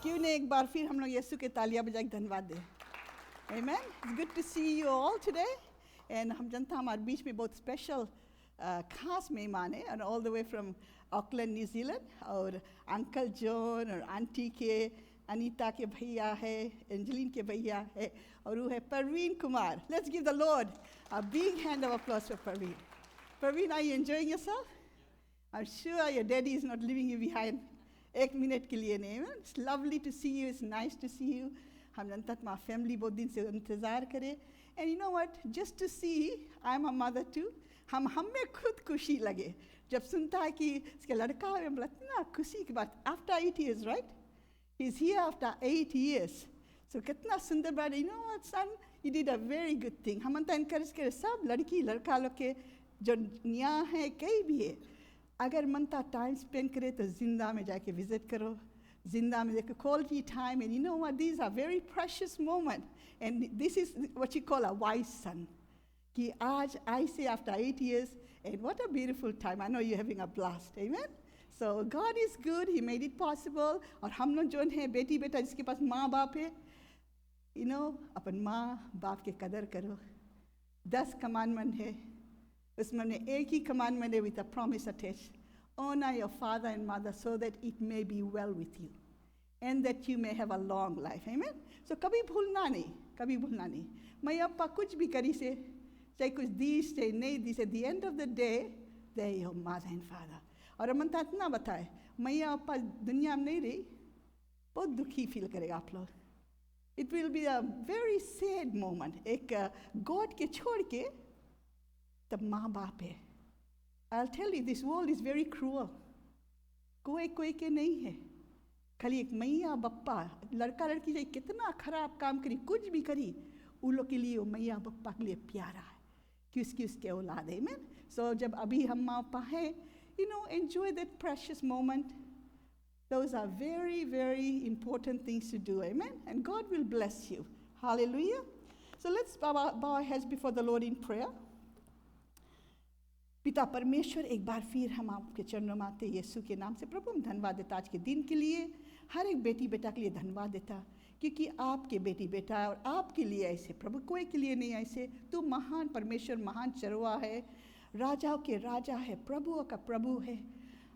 क्यों नहीं एक बार फिर हम लोग यीशु के तालियां बजा के धन्यवाद दें. Amen. It's good to see you all today. And हम जानते हैं हमारे बीच में बहुत स्पेशल खास मेहमान हैं, and all the way from Auckland, New Zealand. और अंकल जॉन और आंटी के अनीता के भैया है, एंजलिन के भैया है, और वो है Parveen Kumar. Let's give the Lord a big hand of applause for Parveen. Parveen, are you enjoying yourself? I'm sure your daddy is not leaving you behind. एक मिनट के लिए नहीं. It's lovely to see you. It's nice to see you. हम जानते हैं हमारी family बहुत दिन से इंतज़ार करे. And you know what? Just to see, I'm a mother too. हमें खुद खुशी लगे जब सुनता है कि इसका लड़का है. हम बोलते ना खुशी की बात. After 8 years, right? He's here after 8 years. So कितना सुंदर बात. You know what, son? You did a very good thing. हम अंतर encourage करे सब लड़की लड़का लोग के जो नया है कहीं भी है, अगर मनता टाइम स्पेंड करे तो जिंदा में जाके विजिट करो, जिंदा में देखो quality time. And you know what, these are very precious moment, and this is what you call a wise son. कि आज I say after 8 years, and what a beautiful time. I know you're having a blast. Amen. So God is good. He made it possible. और हम लोग जो हैं बेटी बेटा जिसके पास माँ बाप है, you know, अपन माँ बाप के कदर करो. 10 commandment है, उसमें हमने एक ही commandment है with a promise attached. Honor your father and mother so that it may be well with you and that you may have a long life. Amen. So कभी भूलना नहीं, कभी भूलना नहीं. मैं अपा कुछ भी करी से, चाहे कुछ दी से नहीं दी से, at the end of the day, they are your mother and father. और हम तो इतना बताए, मैं अपा दुनिया में नहीं रही, बहुत दुखी फील करेगा आप लोग. It will be a very sad moment. एक God के छोड़ के तब माँ बाप है. I'll tell you, this world is very cruel. कोई कोई के नहीं है, खाली एक मैया बप्पा. लड़का लड़की चाहे कितना खराब काम करी, कुछ भी करी, उन लोग के लिए वो मैया बप्पा के लिए प्यारा है कि उसके औलाद है. Amen. So जब अभी हम माँ बाप हैं, you know, enjoy that precious moment. Those are very, very important things to do. Amen. And God will bless you. Hallelujah. So let's bow our heads before the Lord in prayer. पिता परमेश्वर, एक बार फिर हम आपके चरणों में आते यीशु के नाम से. प्रभु हम धन्यवाद देता आज के दिन के लिए, हर एक बेटी बेटा के लिए धन्यवाद देता, क्योंकि आपके बेटी बेटा और आपके लिए ऐसे प्रभु, कोई के लिए नहीं ऐसे. तू महान परमेश्वर, महान चरवा है, राजाओं के राजा है, प्रभुओं का प्रभु है,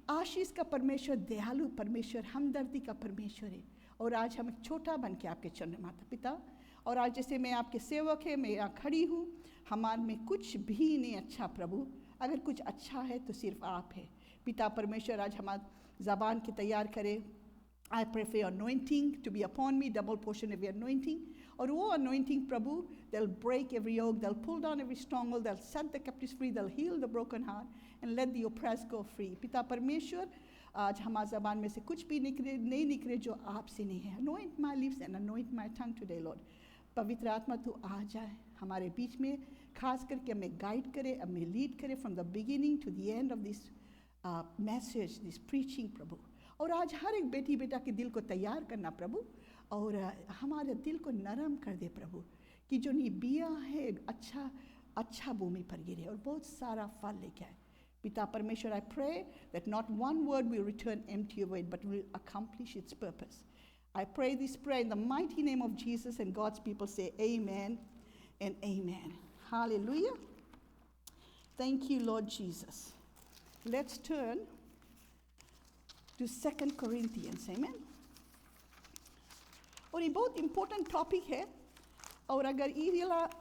आशीष का परमेश्वर, दयालु परमेश्वर, हमदर्दी का परमेश्वर है. और आज हम एक छोटा बन के आपके चरणों में आते पिता. और आज जैसे मैं आपके सेवक है, मैं यहाँ खड़ी हूँ, हमारे में कुछ भी नहीं अच्छा प्रभु, अगर कुछ अच्छा है तो सिर्फ आप है पिता परमेश्वर. आज हमारे ज़बान के तैयार करें. I pray for your anointing to be upon me, double portion of your anointing. और वो anointing Prabhu, they'll break every yoke, they'll pull down every stronghold, they'll set the captives free, they'll heal the broken heart, and let the oppressed go free. पिता परमेश्वर, आज हमारे ज़बान में से कुछ भी नहीं निकले जो आपसे नहीं है. Anoint my lips and anoint my tongue today, Lord. पवित्र आत्मा तू आ जाए हमारे बीच में, खास करके हमें गाइड करे, हमें लीड करे from the beginning to the end of this message, this preaching प्रभु. और आज हर एक बेटी बेटा के दिल को तैयार करना प्रभु, और हमारे दिल को नरम कर दे प्रभु, कि जो नी बिया है अच्छा भूमि पर गिरे और बहुत सारा फल लेके आए. पिता परमेश्वर, I pray that not one word will return empty void, but will accomplish its purpose. I pray this prayer in the mighty name of Jesus, and God's people say amen and amen. Hallelujah. Thank you, Lord Jesus. Let's turn to 2 Corinthians. Amen. और ये बहुत important topic है, और अगर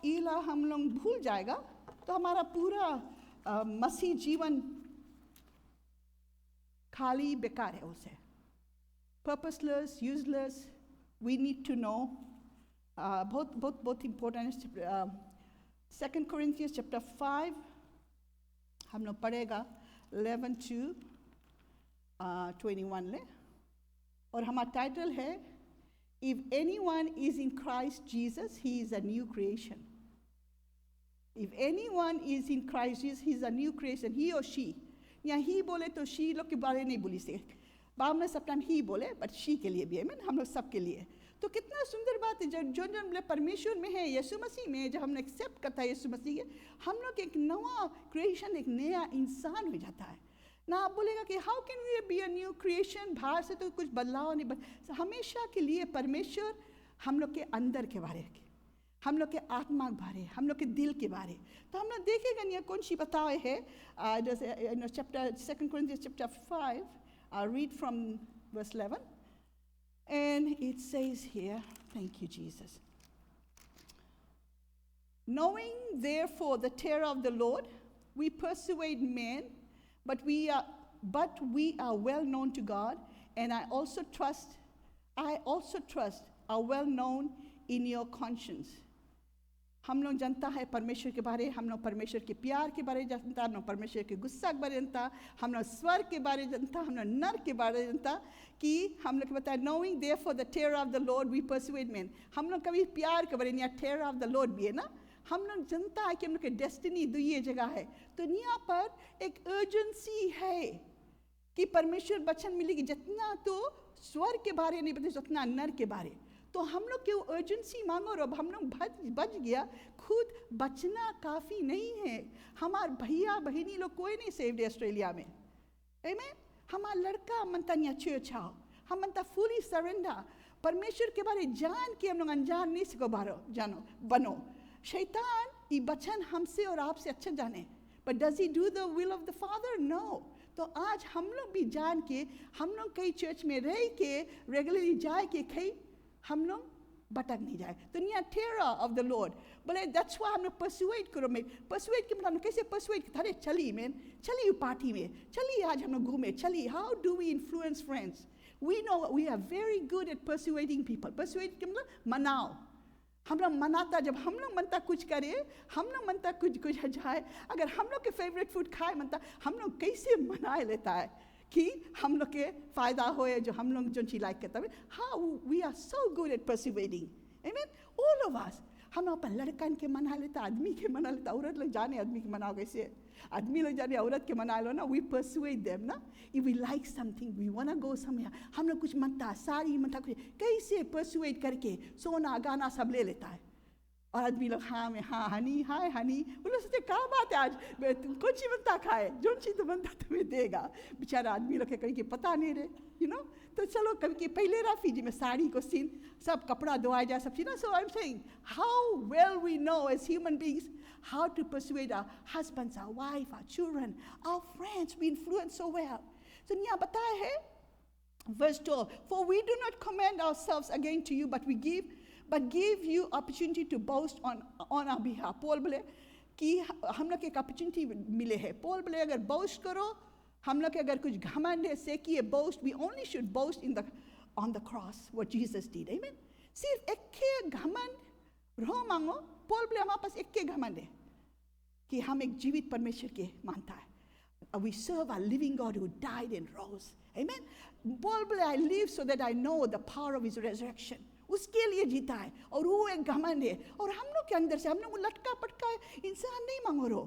ईला हम लोग भूल जाएगा तो हमारा पूरा मसीह जीवन खाली बेकार है उसे. Purposeless, useless. We need to know. बहुत important है. 2 Corinthians chapter 5 हम लोग पढ़ेगा 11 to 21 ले. और हमारा टाइटल है, If anyone is in Christ Jesus, he is a new creation. If anyone is in Christ Jesus, he is a new creation. He or she. या he बोले तो she लोग के बारे नहीं बोली से. बाब ने सब टाइम ही बोले, बट she के लिए भी है, हम लोग सब के लिए. तो कितना सुंदर बात है, जो परमेश्वर में है, यीशु मसीह में, जब हमने एक्सेप्ट करता है यीशु मसीह के, हम लोग एक नया क्रिएशन, एक नया इंसान हो जाता है. ना आप बोलेगा कि how can we be a new creation, बाहर से तो कुछ बदलाव नहीं हमेशा के लिए परमेश्वर हम लोग के अंदर के बारे में, हम लोग के आत्मा के बारे, हम लोग के दिल के बारे। तो हम लोग देखेगा नहीं कौन सी बताए है chapter 2 Corinthians chapter 5, I'll read from verse 11, and it says here, thank you Jesus. Knowing therefore the terror of the Lord, we persuade men, but we are well known to God, and I also trust are well known in your conscience. हम लोग जानता है परमेश्वर के बारे, हम लोग परमेश्वर के प्यार के बारे जानता, हम लोग परमेश्वर के गुस्सा के बारे जानता, हम लोग स्वर्ग के बारे जानता, हम लोग नर के बारे जानता, कि हम लोग बताया knowing therefore the terror of the Lord we persuade men. हम लोग कभी प्यार के बारे नहीं, terror of the Lord भी है ना, हम लोग जानता है कि हम लोग के डेस्टिनी दो ये जगह है। तो यहाँ पर एक अर्जेंसी है कि परमेश्वर वचन मिलेगी, जितना तो स्वर्ग के बारे नहीं पता जितना नर के बारे। तो हम लोग के अर्जेंसी मांगो, और अब हम लोग बच गया, खुद बचना काफ़ी नहीं है। हमारे भैया बहनी लोग कोई नहीं सेव्ड है ऑस्ट्रेलिया में, आमेन। हमारा लड़का मनता नहीं अच्छे अच्छाओ, हम मनता फुली सरेंडर, परमेश्वर के बारे जान के हम लोग अनजान नहीं सको बारो जानो बनो। शैतान ये बचन हमसे और आपसे अच्छा जाने, but does he do the will of the Father? No. तो आज हम लोग भी जान के, हम लोग कई चर्च में रह के रेगुलरली जाए के कई हम लोग भटक नहीं जाए। तो निया terror of the Lord, बोले that's why हम लोग persuade करो में, persuade के मतलब कैसे persuade थारे चली में, चली पार्टी में, चली आज हम लोग घूमे, चली। How do we influence friends? We know we are very good at persuading people. Persuade के मतलब मनाओ, हम लोग मनाता, जब हम लोग मनता कुछ करे, हम लोग मनता कुछ जाए, अगर हम लोग के फेवरेट फूड खाए मनता, हम लोग कैसे मनाए लेता है कि हम लोग के फायदा होए, जो हम लोग जो चीज लाइक करता है। How we are so good at persevering, आमीन, ऑल ऑफ अस। हम अपन लड़कन के मना लेता, आदमी के मना लेता, औरत लोग जाने आदमी के मनाओ कैसे, आदमी लोग जाने औरत के मना लो ना। वी परसुएड देम ना, if we like something we want to go somewhere, हम लोग कुछ मनता, साड़ी मनता, कुछ कैसे परसुएड करके सोना गाना सब ले लेता है, और आदमी लोग हाँ में हाँ हनी हाय हनी, वो लोग सोचते क्या बात है आज कौन सी बनता खाए, जो चीज़ तो बनता तुम्हें देगा। बेचारा आदमी लोग के कहीं के पता नहीं रहे, यू नो। तो चलो कभी के पहले रहा फीजी में साड़ी को सीन सब कपड़ा धोआ जाए सब चीज़ ना। So I am saying how well we know as human beings how to persuade our husbands, our wife, our children, our friends. We influence so well. So यहाँ बताया है verse 12, for we do not commend ourselves again to you, but give you opportunity to boast on our behalf. Paul बोले कि हम लोग एक opportunity मिले है। पॉल बोले अगर boast करो, हम लोग के अगर कुछ घमंड है से कि boast, we only should boast on the cross what Jesus did. Amen. सिर्फ एक के घमंड रो मांगो। पॉल बोले हमारे पास एक के घमंड है कि हम एक जीवित परमेश्वर के मानता है। We serve a living God who died and rose. Amen. Paul बोले I live so that I know the power of his resurrection. उसके लिए जीता है, और वो एक घमंड है। और हम लोग के अंदर से हम लोग लटका पटका इंसान नहीं मांगो रो,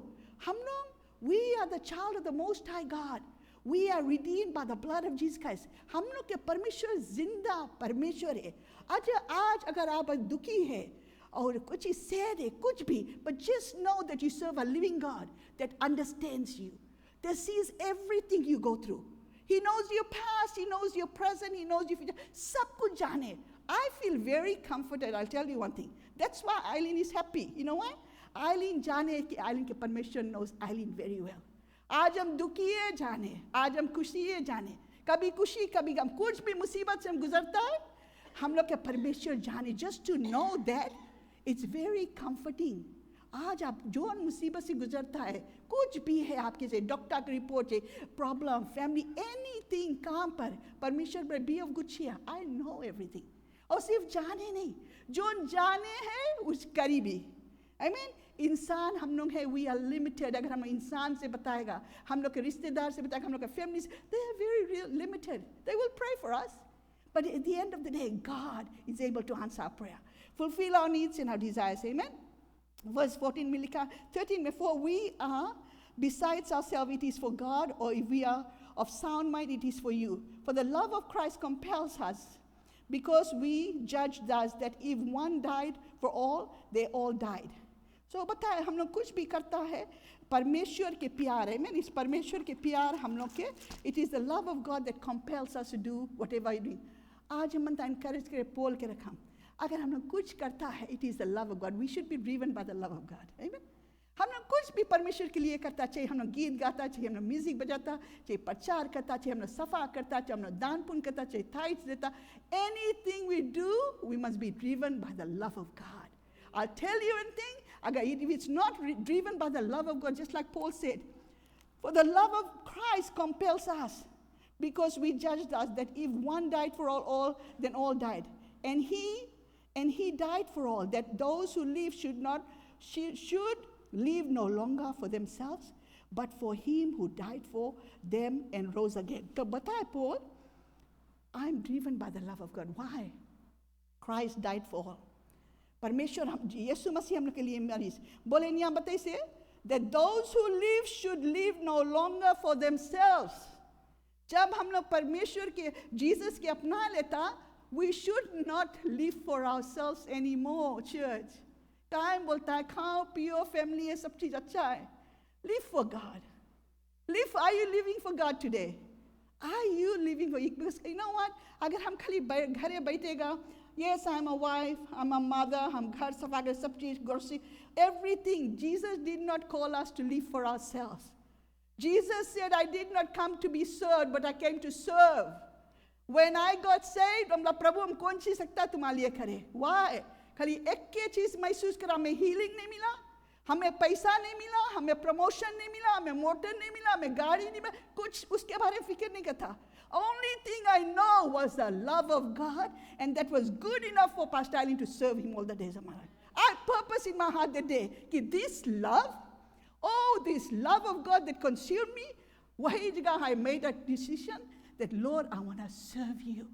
हम लोग we are the child of the Most High God. We are redeemed by the blood of Jesus Christ. हम लोग के परमेश्वर जिंदा परमेश्वर है। आज अगर आप दुखी है और कुछ सैड है कुछ भी, but just know that you serve a living God that understands you, that sees everything you go through. He knows your past, he knows your present, he knows your future. सब कुछ जाने। I feel very comforted. I'll tell you one thing. That's why Eileen is happy. You know why? Eileen जाने कि Eileen के परमेश्वर knows Eileen very well. आज हम दुखी है जाने, आज हम खुशी है जाने, कभी खुशी कभी गम, कुछ भी मुसीबत से हम गुजरता है, हम लोग के परमेश्वर जाने। Just to know that it's very comforting. आज आप जो मुसीबत से गुजरता है, कुछ भी है आपके से, डॉक्टर की रिपोर्ट है, प्रॉब्लम, फैमिली, एनीथिंग, काम पर परमेश्वर पर be of good cheer. I know everything. और सिर्फ जाने नहीं, जो जाने हैं उस करीबी। आई मीन इंसान हम लोग है, वी आर लिमिटेड। अगर हम इंसान से बताएगा, हम लोग के रिश्तेदार से बताएगा, हम लोग के फैमिली से, they are very limited. They will pray for us, but at the end of the day God is able to answer our prayer, fulfil our needs and our desires. Amen. Verse 14 में लिखा, 13 में, for we are besides ourselves it is for God, or if we are of sound mind it is for you. For the love of Christ compels us, because we judge thus that if one died for all, they all died. So बताए हम लोग कुछ भी करता है परमेश्वर के प्यार है, इस परमेश्वर के प्यार हम लोग के, it is the love of God that compels us to do whatever we do. आज हम मनता encourage करे बोल के रखा, अगर हम लोग कुछ करता है, it is the love of God. We should be driven by the love of God. Amen. हम लोग कुछ भी परमेश्वर के लिए करता, चाहे हम लोग गीत गाता, चाहे हम लोग म्यूजिक बजाता, चाहे प्रचार करता, चाहे हम लोग सफा करता, चाहे हम लोग दान पुण्य करता, चाहे tithes देता, anything we do, we must be driven by the love of God. I'll tell you one thing, if it's not driven by the love of God, just like Paul said, for the love of Christ compels us, because we judged us that if one died for all, then all died. And he died for all, that those who live should live no longer for themselves, but for him who died for them and rose again. So बताए Paul, I'm driven by the love of God. Why? Christ died for all. परमेश्वर हम यीशु मसीह हम लोग के लिए मरीज बोले यहाँ बताइए से that those who live should live no longer for themselves. जब हम लोग परमेश्वर के जीसस के अपना लेता, we should not live for ourselves anymore, church. Time बोलता है खाओ पियो फैमिली है सब चीज अच्छा है. Live for God. Are you living for God today? Are you living for? Because you know what? अगर हम खाली घरे बैठेगा, yes, I'm a wife, I'm a mother, हम घर सफा कर सब चीज grocery, everything. Jesus did not call us to live for ourselves. Jesus said, I did not come to be served, but I came to serve. When I got saved, हम प्रभु हम कौन सी सकता तुम्हारे लिए करे? Why? खाली एक के चीज महसूस करा, हमें हीलिंग नहीं मिला, हमें पैसा नहीं मिला, हमें प्रमोशन नहीं मिला, हमें मोटर नहीं मिला, हमें गाड़ी नहीं मिला, कुछ उसके बारे में फिक्र नहीं करता. Only thing I know was the love of God, and that was good enough for Pastor Eileen to serve him all the days of my life. I purpose in my heart that day, this love, this love of God that consumed me, वही जगह I made a decision that Lord, I want to serve you.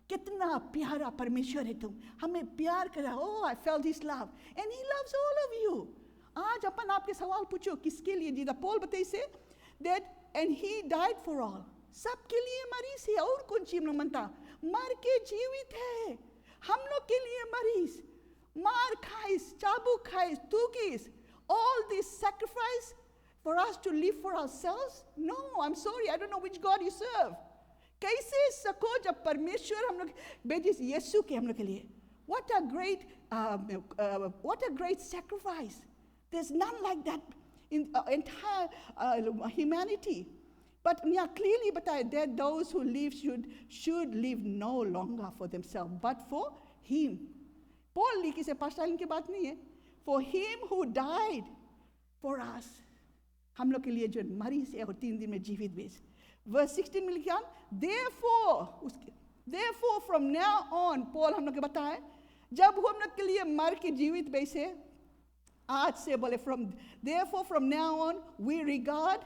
कितना प्यारा परमेश्वर है तुम, हमें प्यार करा. I felt his love, and he loves all of you. आज अपन आपके सवाल पूछो किसके लिए जीता. पॉल बताइए से that and he died for all. सबके लिए मरीज है. और कौन सी हम लोग मनता मर के जीवित है. हम लोग के लिए मरीज, मार खाइस, चाबुक खाइस, तूकिस, all this sacrifice for us to live for ourselves? No, I'm sorry, I don't know which God you serve. कैसे सको जब परमेश्वर हम लोग बेजिस यीशु के हम लोग के लिए, what a great sacrifice. There's none like that in entire humanity. But यहाँ clearly बताया that those who live should live no longer for themselves, but for him. Paul लिखी से पास्टर की बात नहीं है. For him who died for us, हम लोग के लिए जो मरी से और 3 दिन में जीवित बेच. Verse 16 में लिखा, therefore from now on, Paul हम लोग के बताए, जब वो हम लोग के लिए मर के जीवित बैसे, आज से बोले therefore from now on we regard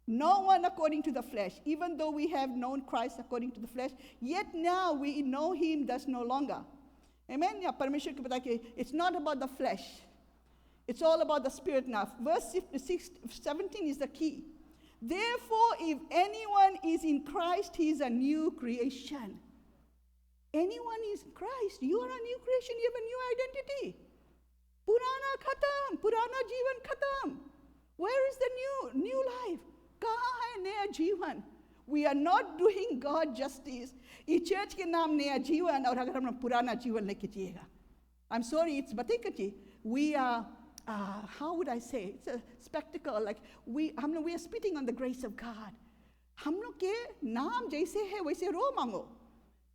no one according to the flesh, even though we have known Christ according to the flesh, yet now we know him thus no longer. Amen. या परमेश्वर के बता के it's not about the flesh, it's all about the spirit now. Verse 17 is the key. Therefore, if anyone is in Christ, he is a new creation. Anyone is in Christ, you are a new creation, you have a new identity. पुराना खत्म, पुराना जीवन खत्म. Where is the new life? कहाँ है नया जीवन? We are not doing God justice. इस चर्च के नाम नया जीवन और अगर हम पुराना जीवन लेके जिएगा. I'm sorry, it's बताइए we are how would I say? It's a spectacle. Like we are spitting on the grace of God. हम लोग के नाम जैसे है वैसे रो मांगो.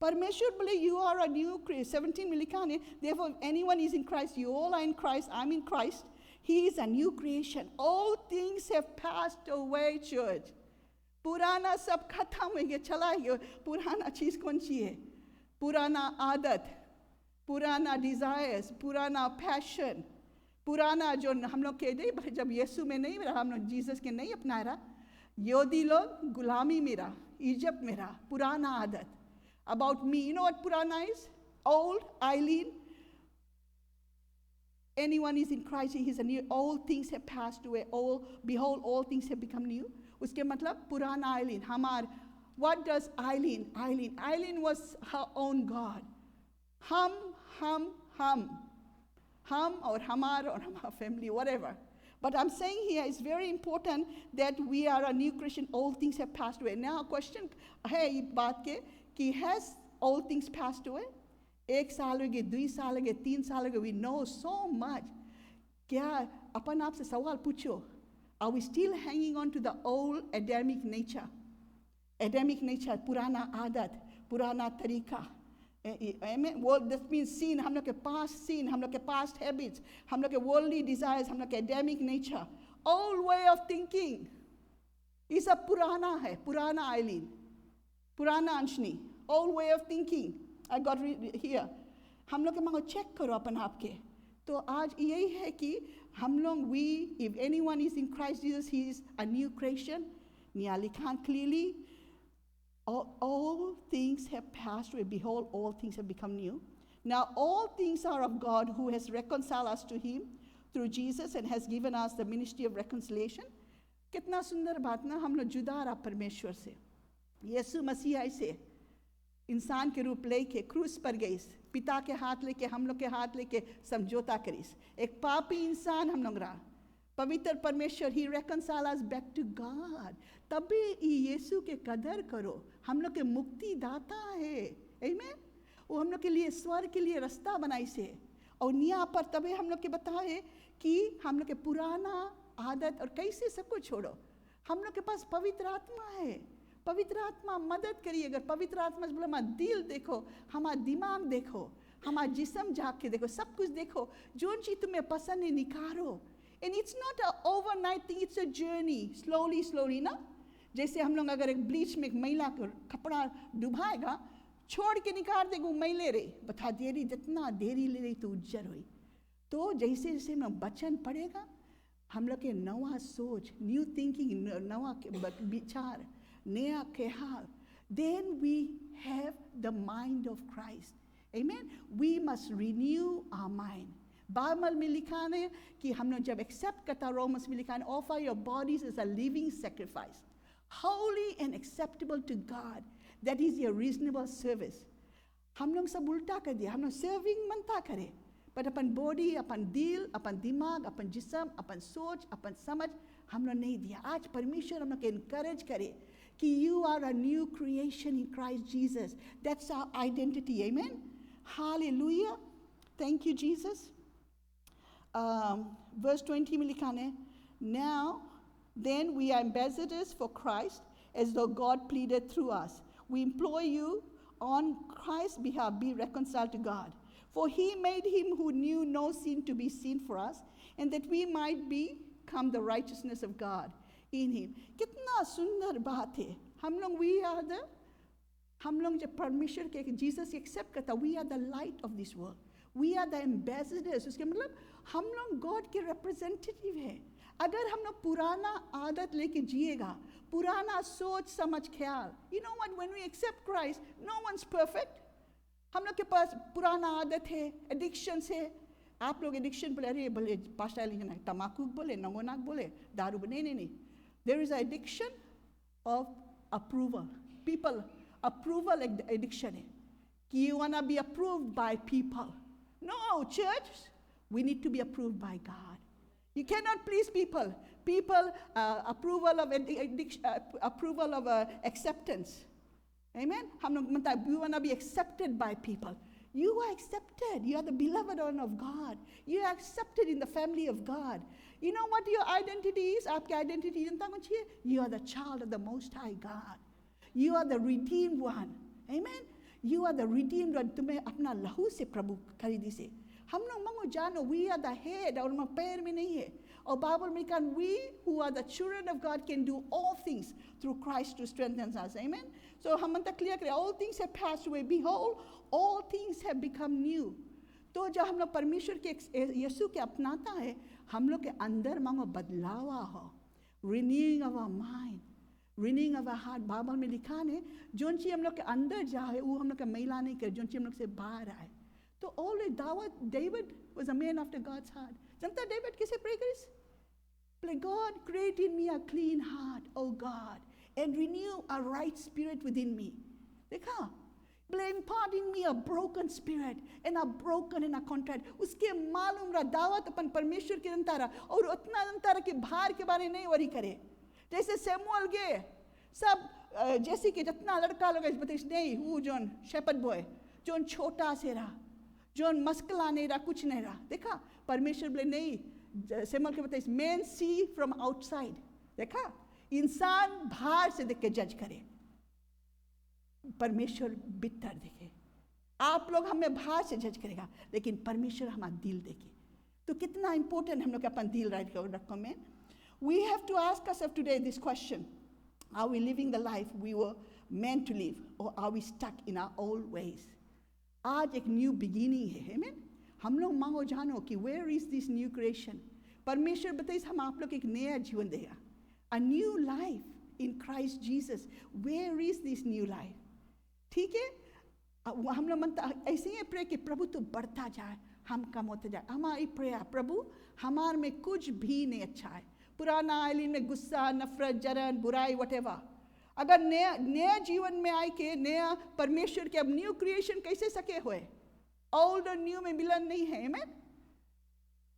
परमेश्वर बोले you are a new creation. 17 में लिखा है, therefore if anyone is in Christ, you all are in Christ, I'm in Christ. He is a new creation. All things have passed away, church. पुराना सब खत्म हो गया, चला गया. पुराना चीज कौन सी है? पुराना आदत, पुराना desires, पुराना passion, पुराना जो हम लोग के नहीं, जब यीशु में नहीं रहा, हम लोग जीसस के नहीं अपना रहा, यहूदी लोग गुलामी में रहा, इजिप्ट में रहा, पुराना आदत. About me, you know what purana is? Old, Eileen. Anyone is in Christ, he is a new. All things have passed away. Behold, all things have become new. उसके मतलब पुराना Eileen. हमार. What does Eileen? Eileen was her own God. हम हम और हमारा family, whatever. But I'm saying here it's very important that we are a new creation. All things have passed away. Now question है ये बात के कि has all things passed away? 1 साल हो गए, 2 साल हो गए, 3 साल हो गए. We know so much. क्या अपन आप से सवाल पूछो? Are we still hanging on to the old Adamic nature? Adamic nature, पुराना आदत, पुराना तरीका. Amen. Well, that means sin, हम लोग के past sin, हम लोग के past habits, हम लोग के worldly desires, हम लोग के Adamic nature, old way of thinking. ये सब पुराना है, पुराना आइलीन, पुराना Anshni, old way of thinking. I got here. हम लोग के मांगो check करो अपन आप के. तो आज यही है कि हम लोग if anyone is in Christ Jesus, he is a new creation. निया लिखान clearly. All things have passed away. Behold, all things have become new. Now, all things are of God, who has reconciled us to him through Jesus and has given us the ministry of reconciliation. कितना सुंदर बात ना, हम लोग जुदा रहा परमेश्वर से. यीशु मसीह ऐसे इंसान के रूप लेके क्रूस पर गई, पिता के हाथ लेके, हम लोग के हाथ लेके समझौता करीस. एक पापी इंसान हम लोग रहा. पवित्र परमेश्वर, he reconcile us back to God. तभी यीशु के कदर करो. हम लोग के मुक्ति दाता है. Amen? वो हम लोग के लिए स्वर्ग के लिए रास्ता बनाई से. और यहाँ पर तभी हम लोग के बताए कि हम लोग के पुराना आदत और कैसे सब कुछ छोड़ो. हम लोग के पास पवित्र आत्मा है. पवित्र आत्मा मदद करिए. अगर पवित्र आत्मा से बोला हमारा दिल देखो, हमारा दिमाग देखो, हमारा जिस्म झाँक के देखो, सब कुछ देखो, जो चीज़ तुम्हें पसंद है निकालो. And it's not an overnight thing, it's a journey, slowly ना. जैसे हम लोग अगर एक ब्लीच में एक मैला कपड़ा डुबाएगा, छोड़ के निकाल देगा मैले रे, बता देरी जितना देरी ले रही तो उज्जर हुई. तो जैसे जैसे हम बचन पड़ेगा, हम लोग के नवा सोच, न्यू थिंकिंग, नवा विचार, नया ख्याल, then we have the mind of Christ. Amen. We must renew our mind. Bible में लिखा है कि हम लोग जब एक्सेप्ट करता, रोमन्स में लिखा है, offer your bodies as a living sacrifice, holy and acceptable to God, that is your reasonable service. हम लोग सब उल्टा कर दिया. हम लोग सर्विंग मनता करे, पर अपन बॉडी, अपन दिल, अपन दिमाग, अपन जिस्म, अपन सोच, अपन समझ हम लोग नहीं दिया. आज परमेश्वर हम लोग को इनकरेज करे कि you are a new creation in Christ Jesus. That's our identity. Amen. Hallelujah. Thank you Jesus. Verse 20 में लिखा है, now then we are ambassadors for Christ, as though God pleaded through us. We implore you on Christ's behalf, be reconciled to God. For he made him who knew no sin to be sin for us, and that we might become the righteousness of God in him. कितना सुंदर बात है. हम लोग हम लोग जब परमेश्वर के जीसस एक्सेप्ट करता, we are the light of this world. We are the ambassadors. उसके मतलब हम लोग गॉड के रिप्रेजेंटेटिव हैं. अगर हम लोग पुराना आदत लेके जिएगा, पुराना सोच समझ ख्याल, you know what, when we accept Christ, no one's perfect. हम लोग के पास पुराना आदत है, एडिक्शन है. आप लोग एडिक्शन बोले, अरे बोले पास्टा लिखना है, तमाकू बोले, नंगोनाक बोले, दारू बोले, नहीं. There is an addiction of approval. People, approval addiction है कि you wanna be approved by people. No, church, we need to be approved by God. You cannot please people. People, approval of addiction, approval of acceptance. Amen. हम लोग मतलब we want to be accepted by people. You are accepted. You are the beloved one of God. You are accepted in the family of God. You know what your identity is? आपकी identity जनता कौन सी है? You are the child of the Most High God. You are the redeemed one. Amen. You are the redeemed one. तुम्हें अपना लहू से प्रभु खरीदी से. हम लोग मंगो जानो, we are the head, और हम पैर में नहीं है. और बाइबल में कहा, we who are the children of God can do all things through Christ who strengthens us. Amen. So हम अंतर क्लियर करें, all things have passed away. Behold, all things have become new. तो जब हम लोग परमेश्वर के यीशु के अपनाता है, हम लोग के अंदर मांगो बदलावा हो, renewing of our mind, renewing of our heart. Bible में लिखा है, जोन चीज हम लोग के अंदर जाए वो हम लोग के मैला नहीं करे, जोन चीज हम लोग से बाहर आए. तो always David was a man after God's heart. Janata David किसे प्रे करिस? Play, God, create in me a clean heart, O God, and renew a right spirit within me. देखा, बोले impart in me a broken spirit and a broken and a contrite. उसके मालूम रहा दावत अपन परमेश्वर के अंतर और उतना अंतर के भार के बारे नहीं वरी करे. जैसे सैमुअल गए सब जैसे कि जितना लड़का लोग बताइए नहीं वो जोन शेपर्ड बॉय जोन छोटा से रहा जोन मस्कला नहीं रहा कुछ नहीं रहा. देखा परमेश्वर बोले नहीं सैमुअल के बताइए मैन सी फ्रॉम आउटसाइड. देखा इंसान बाहर से देख के जज करे परमेश्वर भीतर देखे. आप लोग हमें बाहर से जज करेगा लेकिन परमेश्वर हमारा दिल देखे. तो कितना इंपॉर्टेंट हम लोग अपन दिल राइट रखो में. We have to ask ourselves today this question. Are we living the life we were meant to live or are we stuck in our old ways? आज एक न्यू बिगिनिंग है. Amen? हम लोग मांगो जानो कि where is this new creation? परमेश्वर बताइए हम आप लोग एक नया जीवन देगा. A new life in Christ Jesus. Where is this new life? ठीक है हम लोग मनता ऐसे ही प्रे कि प्रभु तो बढ़ता जाए हम कम होते जाए. हमारी प्रेयर प्रभु हमारे में कुछ भी नहीं अच्छा है. पुराना आइलिन में गुस्सा नफरत जलन बुराई व्हाटएवर. अगर नया जीवन में आए के नया परमेश्वर के अब न्यू क्रिएशन कैसे सके हुए. ओल्ड और न्यू में मिलन नहीं है. Amen.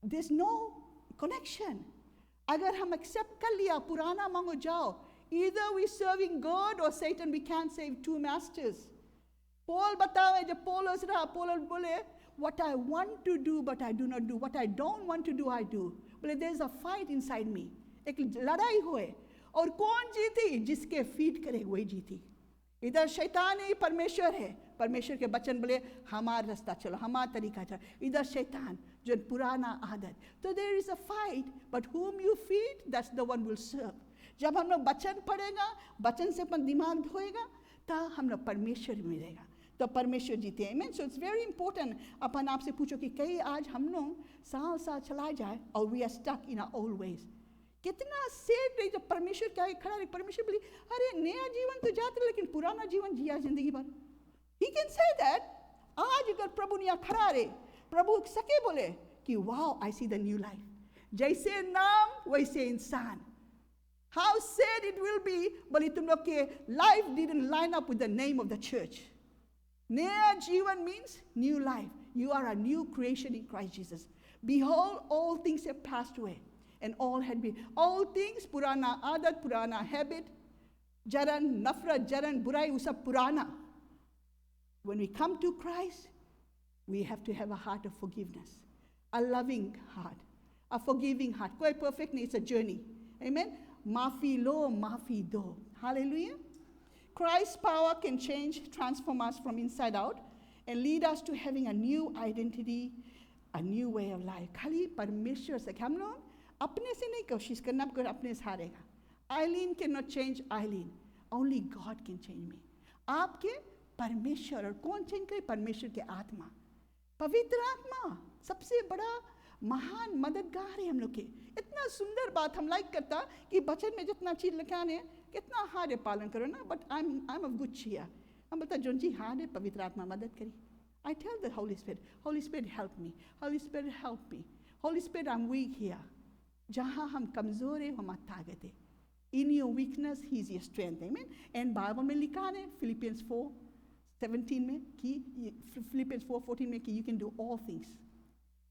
There is no connection. अगर हम एक्सेप्ट कर लिया पुराना मांगो जाओ either we serving God or Satan. We can't save two masters. Paul बतावे जब पौलुस रहा पौलुस बोले what I want to do but I do not do, what I don't want to do I do. बोले there is a fight inside me. एक लड़ाई हुए और कौन जीती जिसके फीड करे वही जीती. इधर शैतान है परमेश्वर है. परमेश्वर के वचन बोले हमारा रास्ता चलो हमारा तरीका चलो. इधर शैतान जो पुराना आदत. तो there is a fight but whom you feed that's the one will serve. जब हम लोग वचन पढ़ेगा वचन से अपन दिमाग धोएगा तब हम लोग परमेश्वर मिलेगा तो परमेश्वर जीते हैं. आमेन. सो इट्स वेरी इंपॉर्टेंट अपन आपसे पूछो कि कई आज हम लोग साल साल चला जाए और we are stuck in our old ways. कितना सेड है जब परमेश्वर क्या खड़ा है. परमेश्वर बोली अरे नया जीवन तो जाते लेकिन पुराना जीवन जिया जिंदगी भर. He can say that. आज अगर प्रभु ने यहाँ खड़ा रहे प्रभु सके बोले कि wow I see the new life. जैसे नाम वैसे इंसान. How sad it will be, but तुम लोग के life didn't line up with the name of the church. नया जीवन means new life. You are a new creation in Christ Jesus. Behold, all things have passed away, and all had been. All things पुराना आदत, पुराना habit, जलन, नफरत, जलन, बुराई, वो सब पुराना. When we come to Christ, we have to have a heart of forgiveness, a loving heart, a forgiving heart. कोई perfect नहीं, it's a journey. Amen. Mafi lo, mafi do. Hallelujah. Christ's power can change, transform us from inside out, and lead us to having a new identity, a new way of life. खाली परमेश्वर से हम लोग अपने से नहीं कोशिश करना कर अपने से हारेगा. Eileen cannot change Eileen. Only God can change me. आपके परमेश्वर और कौन चेंज करे. परमेश्वर के आत्मा पवित्र आत्मा सबसे बड़ा महान मददगार है हम लोग के. इतना सुंदर बात हम लाइक करता कि बचन में जितना चीज लिखा है कितना हार्ड है पालन करो ना. But I am of good cheer. हम बता जोन जी हार्ड है पवित्र आत्मा मदद करी. I tell the Holy Spirit help me. Holy Spirit help me. Holy Spirit I am weak here. जहाँ हम कमजोर है हमारी ताकत है. In your weakness he is your strength. Amen. And Bible में लिखा है फिलिपियंस 4:17 में कि फिलिपियंस 4:14 में कि you can do all things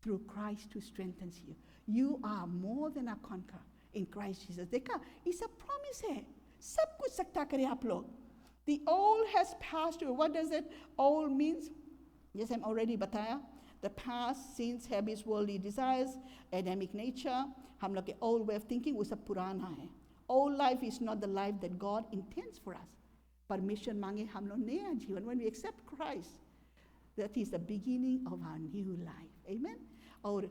through Christ who strengthens you. You are more than a conqueror in Christ Jesus. देखा ये सब promise है. सब कुछ सकता करे आप लोग. The old has passed away. What does it old means? Yes, I'm already बताया. The past, sins, habits, worldly desires, Adamic nature. हम लोग के old way of thinking वो सब पुराना है. Old life is not the life that God intends for us. परमेश्वर मांगे हम लोग नया जीवन. When we accept Christ, that is the beginning of our new life. Amen. Or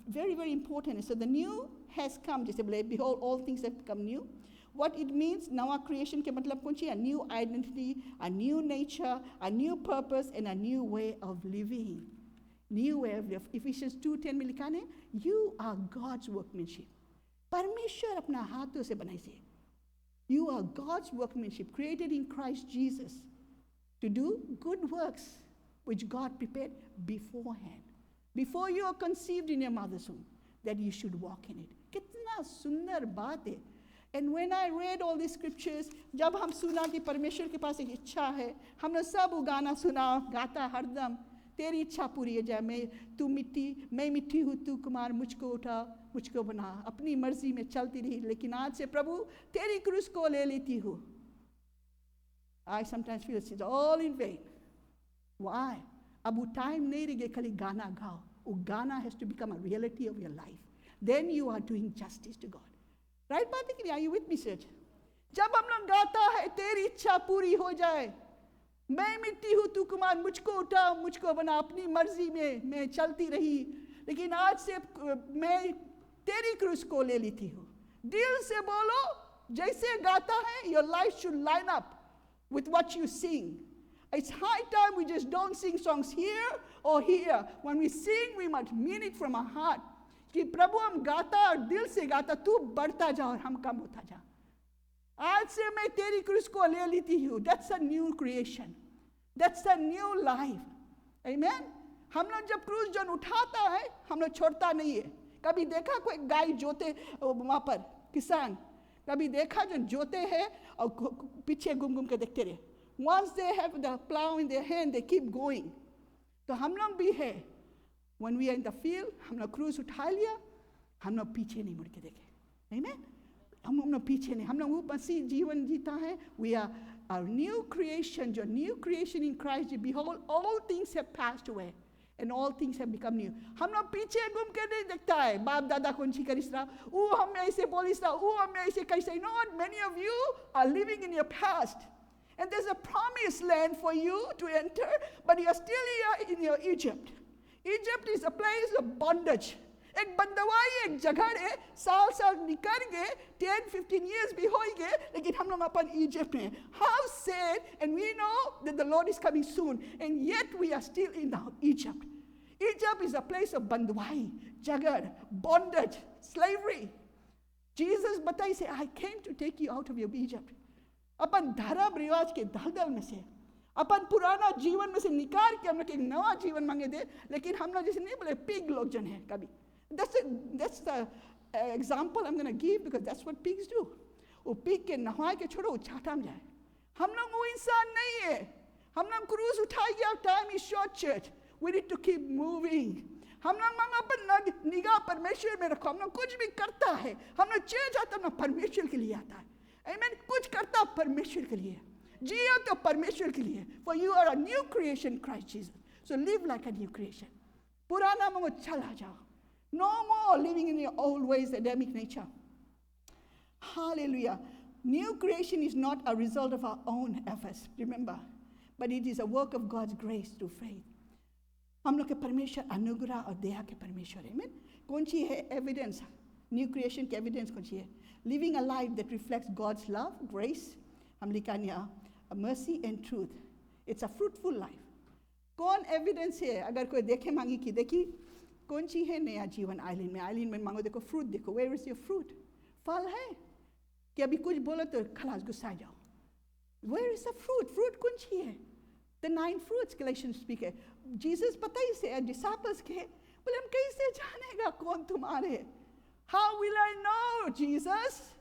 very, very important. So the new has come. जैसे बोले, behold, all things have become new. What it means, नवा creation के मतलब कौन सी? A new identity, a new nature, a new purpose, and a new way of living. New way of living. Ephesians 2:10 में लिखा है, you are God's workmanship. परमेश्वर अपना हाथों से बनाई से. You are God's workmanship, created in Christ Jesus, to do good works which God prepared beforehand. Before you are conceived in your mother's womb, that you should walk in it. कितना सुंदर बात है And when I read all these scriptures, जब हम सुना कि परमेश्वर के पास एक इच्छा है, हमने सब वो गाना सुना, गाता हरदम, तेरी इच्छा पूरी हो जाए, मैं मिट्टी हूँ, तू कुमार, मुझको उठा, मुझको बना, अपनी मर्जी में चलती रही, लेकिन आज से प्रभु तेरी क्रूस को ले लेती हूँ. I sometimes feel it's all in vain. Why? अब वो टाइम नहीं रह गया खाली गाना गाओ. वो गाना has to become a reality of your life. Then you are doing justice to God. Right, Patrick? Are you with me, church? जब हम लोग गाता है तेरी इच्छा पूरी हो जाए, मैं मिट्टी हूँ, तू कुमार, मुझको उठा, मुझको बना, अपनी मर्जी में मैं चलती रही, लेकिन आज से मैं तेरी क्रूस को ले लेती हूँ. दिल से बोलो, जैसे गाता है, your life should line up with what you sing. It's high time we just don't sing songs here or here. When we sing, we must mean it from our heart. कि प्रभु हम गाता और दिल से गाता, तू बढ़ता जा और हम कम होता जा. आज से मैं तेरी क्रूस को ले लेती हूँ. That's a new creation. That's a new life. Amen. हम लोग जब क्रूस जन उठाता है, हम लोग छोड़ता नहीं है. कभी देखा कोई गाय जोते वहाँ पर किसान, कभी देखा जो जोते हैं और पीछे घूम घूम के देखते रहे. Once they have the plow in their hand, they keep going. तो हम लोग भी है. When we are in the field, हम लोग क्रूस उठा लिया, हम लोग पीछे नहीं मुड़ के देखे. Amen. हम लोग पीछे नहीं, हम लोग वो मसीह जीवन जीता है. We are a new creation, जो new creation in Christ. Behold, all things have passed away, and all things have become new. हम लोग पीछे घूम के नहीं देखता है. बाप दादा कौन सी करिस रहा, वो हमें ऐसे बोलिस रहा, वो हमें ऐसे कैसे. You know what? Many of you are living in your past, and there's a promised land for you to enter, but you are still here in your Egypt. Egypt is a place of bondage. एक बंदवाई, एक जगह है. साल निकल गए, 10-15 years भी हो गए, लेकिन हम लोग अपन इजिप्ट में. How sad, and we know that the Lord is coming soon, and yet we are still in Egypt. Egypt is a place of बंदवाई, जगह, bondage, slavery. Jesus बताई से, I came to take you out of your Egypt. अपन धर्म रिवाज के दलदल में से, अपन पुराना जीवन में से निकाल के हम लोग एक नया जीवन मांगे दे. लेकिन हम लोग जैसे नहीं बोले पिग लोग जन है कभी. That's the example I'm going to give, because that's what pigs do. वो पिग के नहवा के छोड़ो, वो छाता में जाए. हम लोग वो इंसान नहीं है. हम लोग क्रूस उठाए गया. Time is short, church. We need to keep moving. हम लोग अपन निगाह परमेश्वर में रखो. हम लोग कुछ भी करता है, हम लोग चेंज आता है, परमेश्वर के लिए आता है. Amen. कुछ करता परमेश्वर के लिए, जियो तो परमेश्वर के लिए. For you are a new creation in Christ Jesus. So live like a new creation. पुराना में चला जाओ. No more living in your old ways, Adamic nature. Hallelujah. New creation is not a result of our own efforts, remember, but it is a work of God's grace through faith. हम लोग के परमेश्वर अनुग्रह और दया के परमेश्वर है. Amen. कौन सी है एविडेंस? न्यू क्रिएशन की एविडेंस कौन सी है? Living a life that reflects God's love, grace, हम लिखा नहीं, mercy and truth. It's a fruitful life. कौन एविडेंस है? अगर कोई देखे मांगी कि देखी कौन सी है नया जीवन आइलैंड में. आइलैंड में मांगो, देखो फ्रूट देखो. Where is your fruit? फल है कि अभी कुछ बोलो तो खलास गुस्सा जाओ. Where is the fruit? Fruit कौन सी है? The 9 fruits Galatians speak है. जीसस पता ही से डिसाइपल्स के बोले हम कैसे जानेगा कौन तुम्हारे? How will I know, Jesus?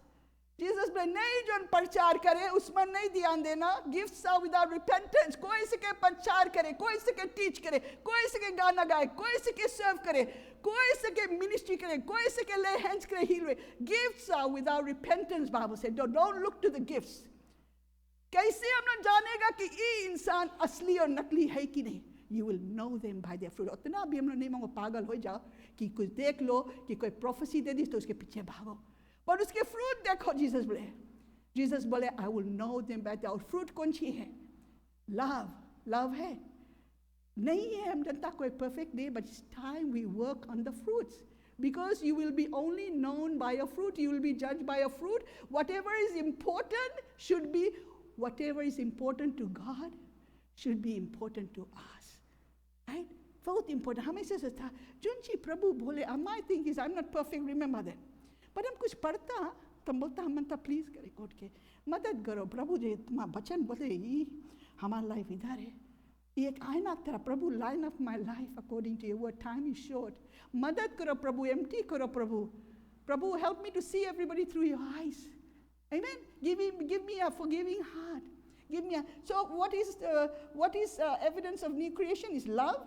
Jesus बोले नहीं, जो प्रचार करे उसमें नहीं ध्यान देना. Gifts are without repentance. कोई सके प्रचार करे, कोई सके टीच करे, कोई सके गाना गाए, कोई सके सर्व करे, कोई सके मिनिस्ट्री करे, कोई सके lay hands करे, heal करे. Gifts are without repentance, Bible said. Don't look to the gifts. कैसे हम लोग जानेगा कि ये इंसान असली और नकली है कि नहीं? You will know them by their fruit. उतना भी हम लोग नहीं मांगो पागल हो जाओ कि कुछ देख लो कि कोई प्रोफेसी दे दी तो उसके पीछे भागो. पर उसके फ्रूट देखो. जीसस बोले I will know them by their fruit. कौन सी है? लव है. नहीं है हम जनता कोई perfect day, but it's time we work on the fruits. Because you will be only known by your fruit. You will be judged by your fruit. Whatever is important to God should be important to us. Right? बहुत important. हमेशा से था zone ची प्रभु बोले. My thing is I'm not perfect, remember that. पर हम कुछ पढ़ता तो बोलता हम मनता प्लीज करे कोट के मदद करो प्रभु जी. तुम्हारा बचन बोले ये हमारा लाइफ इधर है. ये एक आईना तेरा प्रभु. Line of my life according to your word. Time is short. मदद करो प्रभु. एम्प्टी करो प्रभु. प्रभु help me to see everybody through your eyes. Amen. Give me a forgiving heart. Give me a. So what is evidence of new creation? Is love.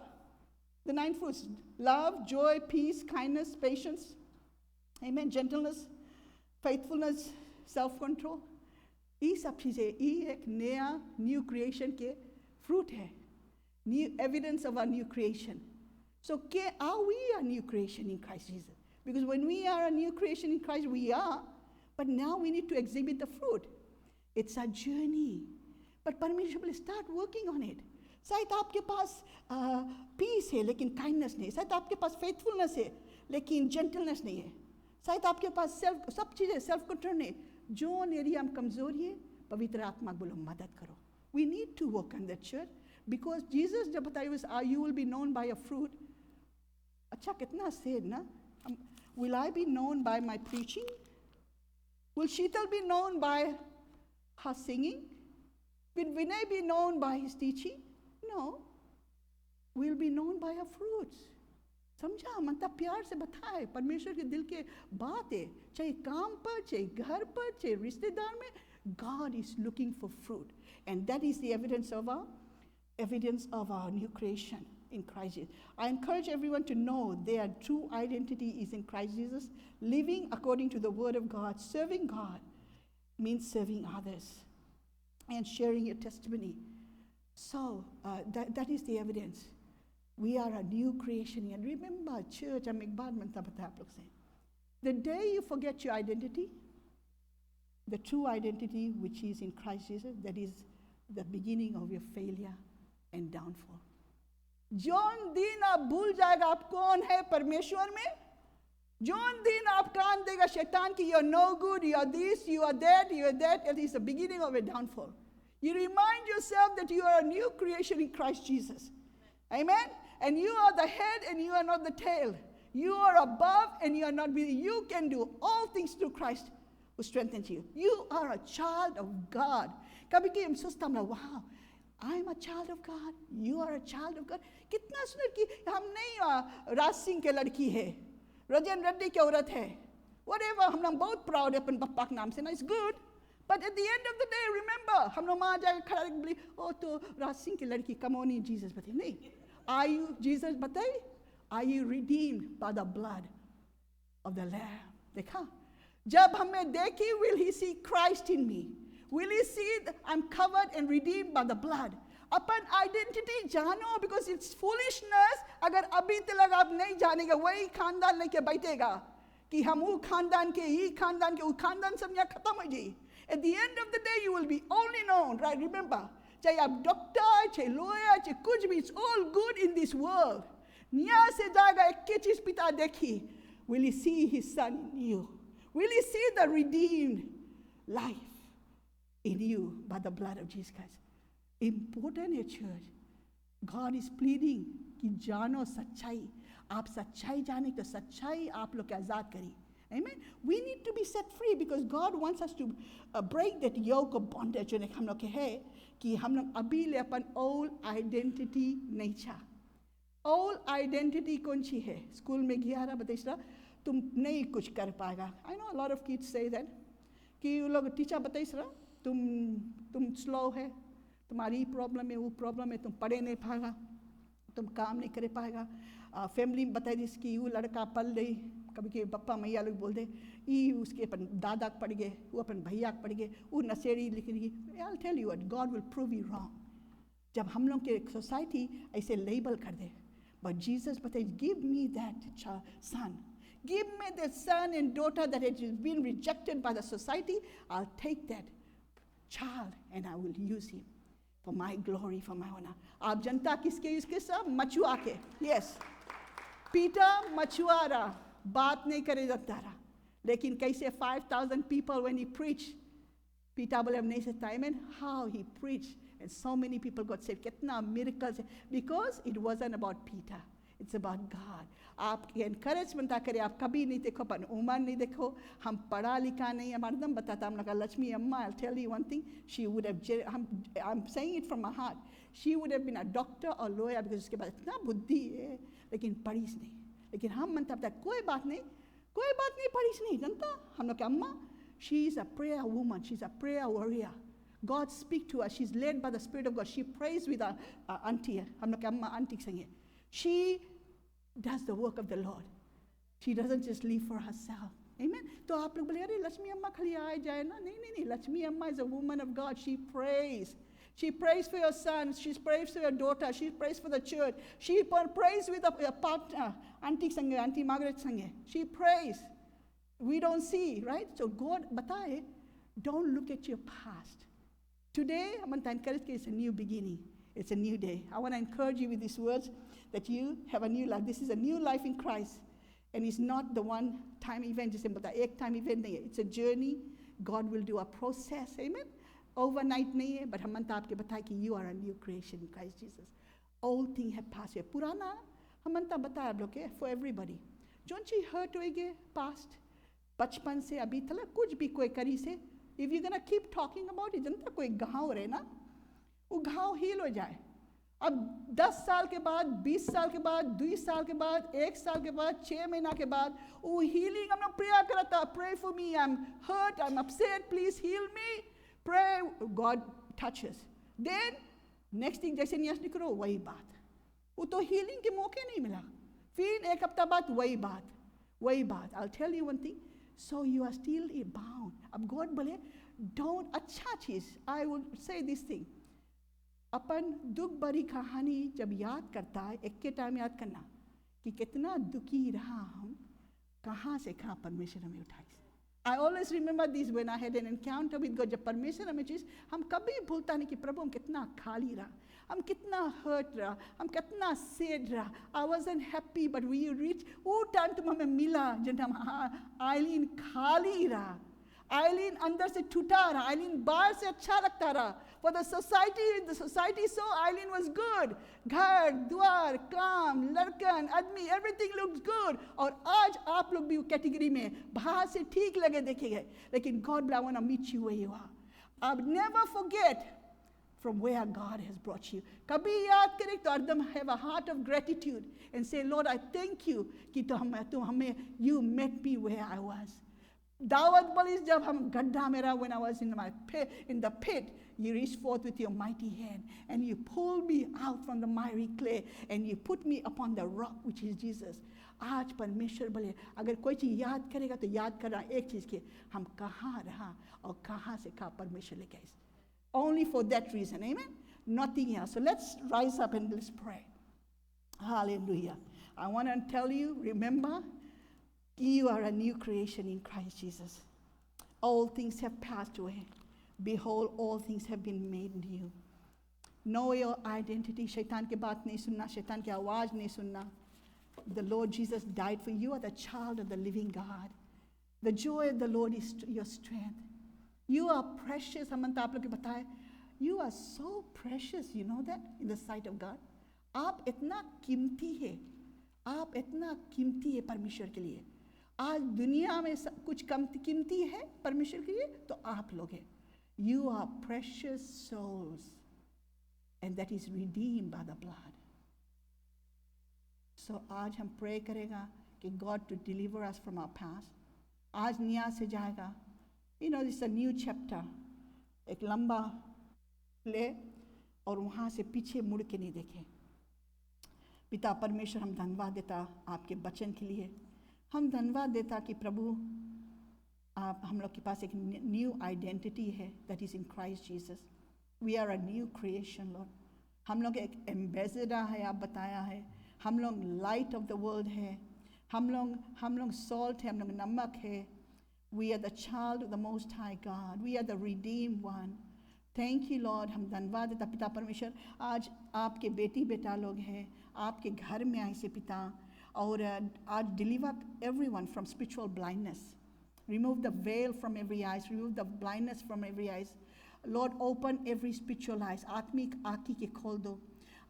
The 9 fruits: love, joy, peace, kindness, patience. Amen. Gentleness, faithfulness, self-control. ये सब चीजें ये एक नया new creation के fruit है. New evidence of our new creation. So are we a new creation in Christ Jesus? Because when we are a new creation in Christ, we are. But now we need to exhibit the fruit. It's a journey. But परमेश्वर will start working on it. शायद आपके पास piece है लेकिन kindness नहीं है. शायद आपके पास faithfulness है लेकिन जेंटलनेस नहीं है. शायद आपके पास सब चीज़ें सेल्फ कंट्रोल नहीं. जोन एरिया में कमजोरी है, पवित्र आत्मा बोलो मदद करो. We need to work on that, church. Because Jesus जब बताया you will be known by a fruit. अच्छा कितना said ना. Will I be known by my preaching? Will Sheetal be known by her singing? Will Vinay be known by his teaching? No. We'll be known by our fruits. समझा? मतलब प्यार से बताए. परमेश्वर के दिल के बात है. चाहे काम पर, चाहे घर पर, चाहे रिश्तेदार में. God is looking for fruit. And that is the evidence of our new creation in Christ Jesus. I encourage everyone to know their true identity is in Christ Jesus. Living according to the Word of God, serving God means serving others and sharing your testimony. So that is the evidence. We are a new creation. And remember, church, हम एक बात मनता बताया आप लोग से. The day you forget your identity, the true identity which is in Christ Jesus, that is the beginning of your failure and downfall. Zone दिन आप भूल जाएगा आप कौन है परमेश्वर में, जोन दिन आप कान देगा शैतान की you're no good, you are this, you are that, it is the beginning of a downfall. You remind yourself that you are a new creation in Christ Jesus. Amen? And you are the head and you are not the tail. You are above and you are not beneath. You can do all things through Christ who strengthens you. You are a child of God. कभी कभी हम सोचते हैं wow, I'm a child of God. You are a child of God. कितना सुंदर कि हम नहीं राज सिंह के लड़की है, रजन रेड्डी की औरत है. Whatever, हम लोग बहुत proud है अपन पप्पा के नाम से ना. It's good. But at the end of the day, remember, हम लोग वहाँ जाकर खड़ा रख बोली, ओ तो राज सिंह की लड़की कमोनी जीसस बताई नहीं. Are you Jesus बताई? Are you redeemed by the blood of the Lamb? देखा? जब हमें देखी, will he see Christ in me? Will he see that I'm covered and redeemed by the blood? Upon identity जानो, because it's foolishness अगर अभी तक आप नहीं जानेगा. वही खानदान लेके बैठेगा कि हम वो खानदान के, ये खानदान के, वो खानदान सब यहाँ खत्म हो जाए. At the end of the day, you will be only known, right? Remember, चाहे आप डॉक्टर, चाहे लॉयर, चाहे कुछ भी, it's all good in this world. यहाँ से जाएगा एक के चीज पिता देखी. Will he see his son in you? Will he see the redeemed life in you by the blood of Jesus Christ? Important है church. God is pleading कि जानो सच्चाई. आप सच्चाई जाने तो सच्चाई आप लोग के आजाद करी. Amen. We need to be set free because God wants us to break that yoke of bondage जो हम लोग के है कि हम लोग अभी ले अपन old identity नहीं चाह. Old identity कौन सी है? स्कूल में गया रहा बताइए तुम नहीं कुछ कर पाएगा. I know a lot of kids say that कि वो लोग टीचर बताइए रहा तुम स्लो है, तुम्हारी प्रॉब्लम है, वो प्रॉब्लम है, तुम पढ़े नहीं पाएगा, तुम काम नहीं कर पाएगा. फैमिली में बताइए कि वो लड़का पल रही, कभी कभी पप्पा मैया लोग बोल दे ये उसके अपन दादा पड़ गए, वो अपन भैया पड़ गए, वो नशेड़ी लिख रही. I'll tell you what, God will prove you wrong. जब हम लोग के सोसाइटी ऐसे लेबल कर दे, but Jesus बताइए give me that son, give me that son and daughter that has been rejected by the society. I'll take that child and I will use him for my glory, for my honor. आप जनता किसके use के सब मछुआ के. Yes, Peter मछुआरा बात नहीं करे जाता रहा, लेकिन कैसे 5,000 people when he preached, Peter बोले नहीं सकता. Amen. How he preached and so many people got saved. कितना miracles है, because it wasn't about Peter, it's about God. आप encouragement करें, आप कभी नहीं देखो अपन उम्र नहीं देखो, हम पढ़ा लिखा नहीं. हमारे दम बताता हम लगा लक्ष्मी अम्मा, I'll tell you one thing, she would have, I'm saying it from my heart, she would have been a doctor or lawyer because उसके बाद इतना बुद्धि है लेकिन पढ़ी नहीं. लेकिन हम मनता कोई बात नहीं पढ़ी नहीं. जनता हम लोग के अम्मा, She is a prayer woman. She's a prayer warrior. God speak to her. She's led by the Spirit of God. She prays with her auntie. हम लोग के अम्मा auntie संगे. She does the work of the Lord. She doesn't just live for herself. Amen. तो आप लोग बोले अरे लक्ष्मी अम्मा खाली आए जाए ना? नहीं. लक्ष्मी अम्मा is a woman of God. She prays. She prays for your son. She prays for your daughter. She prays for the church. She prays with a partner. Auntie Margaret sange. She prays. We don't see, right? So God bataye, don't look at your past. Today, I want to encourage you, it's a new beginning. It's a new day. I want to encourage you with these words that you have a new life. This is a new life in Christ. And it's not the one-time event, just but the ek-time event. It's a journey. God will do a process. Amen? Overnight nahi hai, but हम मनता आपके बताए कि you are a new creation in Christ Jesus. All things have passed away. पुराना हम मनता बताया आप लोग के for everybody. Don't you hurt होएगे past? बचपन से अभी तक कुछ भी कोई करी से if you're gonna keep talking about it, जनता कोई घाव रहे ना, वो घाव heal हो जाए. अब 10 साल के बाद, 20 साल के बाद, 2 साल के बाद, 1 साल के बाद, 6 महीना के बाद, वो healing हम लोग prayer करता, pray for me, I'm hurt, I'm upset, please heal me. Pray, God touches. Then, next thing, जैसे न्यास निकलो, वही बात. वो तो healing के मौके नहीं मिला. फिर एक हफ्ता बाद वही बात. I'll tell you one thing. So you are still bound. अब God बोले, don't, अच्छा चीज. I will say this thing. अपन दुख भरी कहानी जब याद करता है, एक के टाइम याद करना कि कितना दुखी रहा हम, कहाँ से कहाँ परमेश्वर हमें उठाए. I always remember this when I had an encounter with God. जब परमेश्वर हमें चीज़ हम कभी भूलता नहीं कि प्रभु हम कितना खाली रहा, हम कितना hurt रहा, हम कितना sad रहा. I wasn't happy, but we reached वो टाइम तुम हमें मिला जब हम आइलिन खाली रहा, आइलिन अंदर से टूटा रहा, आइलिन बाहर से अच्छा लगता रहा. For the society saw आइलिन was good. घर, द्वार, काम, लड़कन, आदमी, everything looks good. और आज आप लोग भी कैटेगरी में बाहर से ठीक लगे देखे गए, लेकिन God, I want to meet you where you are. I'll never forget from where God has brought you. कभी याद करें तो एकदम have a heart of gratitude and say, Lord, I thank you कि तुम हमें you met me where I was. दावत बलिस जब हम गड्ढा में रहा, when I was in the pit, you reached forth with your mighty hand and you pulled me out from the miry clay and you put me upon the rock which is Jesus. आज परमेश्वर बोले अगर कोई चीज़ याद करेगा तो याद करना एक चीज़ के हम कहाँ रहा और कहाँ से कहाँ परमेश्वर लेके आए. Only for that reason, amen? Nothing else. So let's rise up and let's pray. Hallelujah. I want to tell you, remember, you are a new creation in Christ Jesus. All things have passed away. Behold, all things have been made new. Know your identity. शैतान की बात नहीं सुनना, शैतान की आवाज़ नहीं सुनना. The Lord Jesus died for you. You are the child of the living God. The joy of the Lord is your strength. You are precious. हम आप लोग को बताए. You are so precious. You know that in the sight of God. आप इतना कीमती है. आप इतना कीमती है परमेश्वर के लिए. आज दुनिया में कुछ कम कीमती है परमेश्वर के लिए तो आप लोग हैं. You are precious souls, and that is redeemed by the blood. So आज हम pray करेगा कि God to deliver us from our past. आज नया से जाएगा. You know, this is a new chapter. एक लंबा ले और वहाँ से पीछे मुड़ के नहीं देखें. पिता परमेश्वर हम धन्यवाद देता आपके वचन के लिए. हम धन्यवाद देता कि प्रभु आप हम लोग के पास एक न्यू आइडेंटिटी है that is in Christ Jesus. We are a new creation Lord. हम लोग एक एम्बेसडर है, आप बताया है. हम लोग लाइट ऑफ द वर्ल्ड है. हम लोग सॉल्ट है, हम लोग नमक है. We are the child of the most high God. We are the redeemed one. Thank you Lord. हम धन्यवाद देता पिता परमेश्वर. आज आपके बेटी बेटा लोग हैं, आपके घर में आए से पिता, और आज deliver everyone from spiritual blindness. Remove the veil from every eyes. Remove the blindness from every eyes. Lord, open every spiritual eyes. आत्मिक आँखी के खोल दो,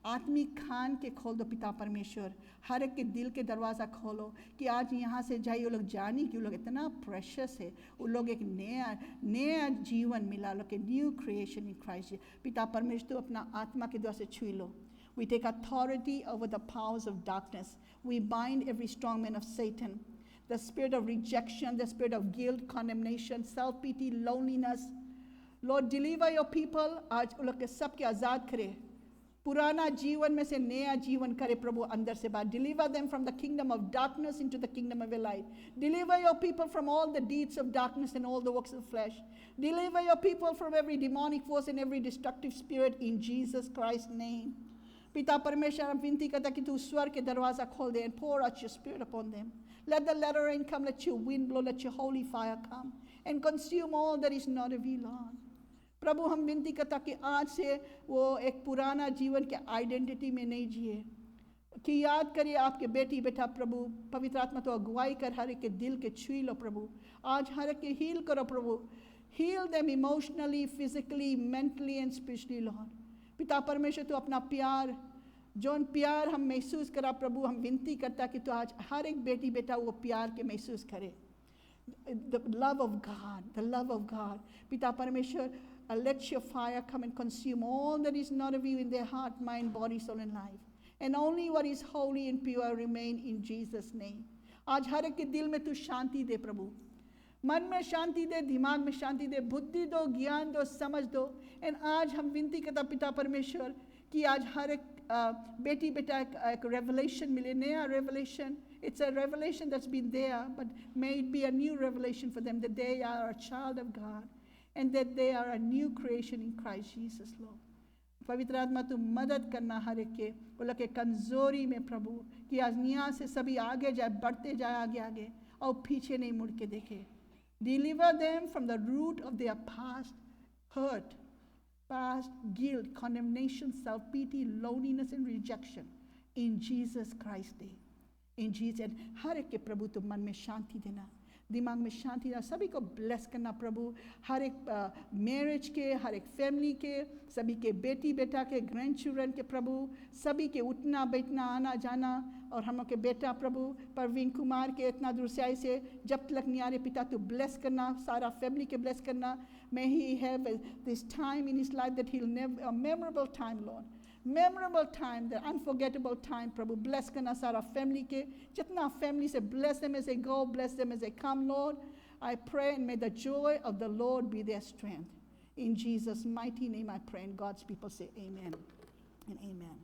आत्मिक कान के खोल दो पिता परमेश्वर. हर एक के दिल के दरवाज़ा खोलो कि आज यहाँ से जाइए वो लोग जाने कि वो लोग इतना प्रेशियस है. वो लोग एक नया जीवन मिला, लोग के न्यू क्रिएशन इन क्राइस्ट. पिता परमेश्वर तो अपना आत्मा के द्वारा से छू लो. We take authority over the powers of darkness. We bind every strong man of Satan the spirit of rejection, the spirit of guilt, condemnation, self-pity, loneliness. Lord, deliver your people. आज उन लोग के सब के आज़ाद करे. पुराना जीवन में से नया जीवन करे प्रभु अंदर से बाहर. Deliver them from the kingdom of darkness into the kingdom of your light. Deliver your people from all the deeds of darkness and all the works of the flesh. Deliver your people from every demonic force and every destructive spirit in Jesus Christ's name. पिता परमेश्वर हम विनती करता कि तू स्वर्ग के दरवाजा खोल दे and pour out your spirit upon them. Let the latter rain come, let your wind blow, let your holy fire come and consume all that is not of you, Lord. प्रभु हम विनती करता कि आज से वो एक पुराना जीवन के आइडेंटिटी में नहीं जिए कि याद करिए आपके बेटी बेटा प्रभु पवित्र आत्मा तो अगुवाई कर हर एक के दिल के छुई लो प्रभु आज हर एक के हील करो प्रभु heal them emotionally, physically, mentally and spiritually, Lord. पिता परमेश्वर तू अपना प्यार जोन प्यार हम महसूस करा प्रभु हम विनती करता कि तू आज हर एक बेटी बेटा वो प्यार के महसूस करे. The love of God, the love of God. पिता परमेश्वर let your fire come and consume all that is not of you in their heart, mind, body, soul and life. And only what is holy and pure remain in Jesus' name. आज हर एक के दिल में तू शांति दे प्रभु. मन में शांति दे, दिमाग में शांति दे, बुद्धि दो, ज्ञान दो, समझ दो. And आज हम विनती करता पिता परमेश्वर कि आज हर एक बेटी बेटा एक revelation मिले, नया revelation. It's a revelation that's been there, but may it be a new revelation for them that they are a child of God and that they are a new creation in Christ Jesus, Lord. पवित्र आत्मा तू मदद करना हर एक के वो लोग के कमजोरी में प्रभु कि आज यहाँ से सभी आगे जाए बढ़ते जाए आगे आगे और पीछे नहीं मुड़ के देखे. Deliver them from the root of their past hurt, past guilt, condemnation, self-pity, loneliness and rejection in Jesus Christ's name. In Jesus, हर एक के प्रभु तुम मन में शांति देना, दिमाग में शांति देना, सभी को ब्लेस करना प्रभु, हर एक मैरिज के, हर एक फैमिली के, सभी के बेटी बेटा के, ग्रैंड चिल्ड्रन के प्रभु, सभी के उठना बैठना आना जाना और हम लोग के बेटा प्रभु परवीन कुमार के इतना दूर से आए से जब तक नहीं आ रहे पिता तू ब्लेस करना, सारा फैमिली के ब्लेस करना. May he have this time in his life that he'll never, a memorable time, Lord. Memorable time, the unforgettable time, Prabhu. Bless karna sara family ke. Jitna family se bless them as they go, bless them as they come, Lord. I pray and may the joy of the Lord be their strength. In Jesus' mighty name I pray and God's people say amen and amen.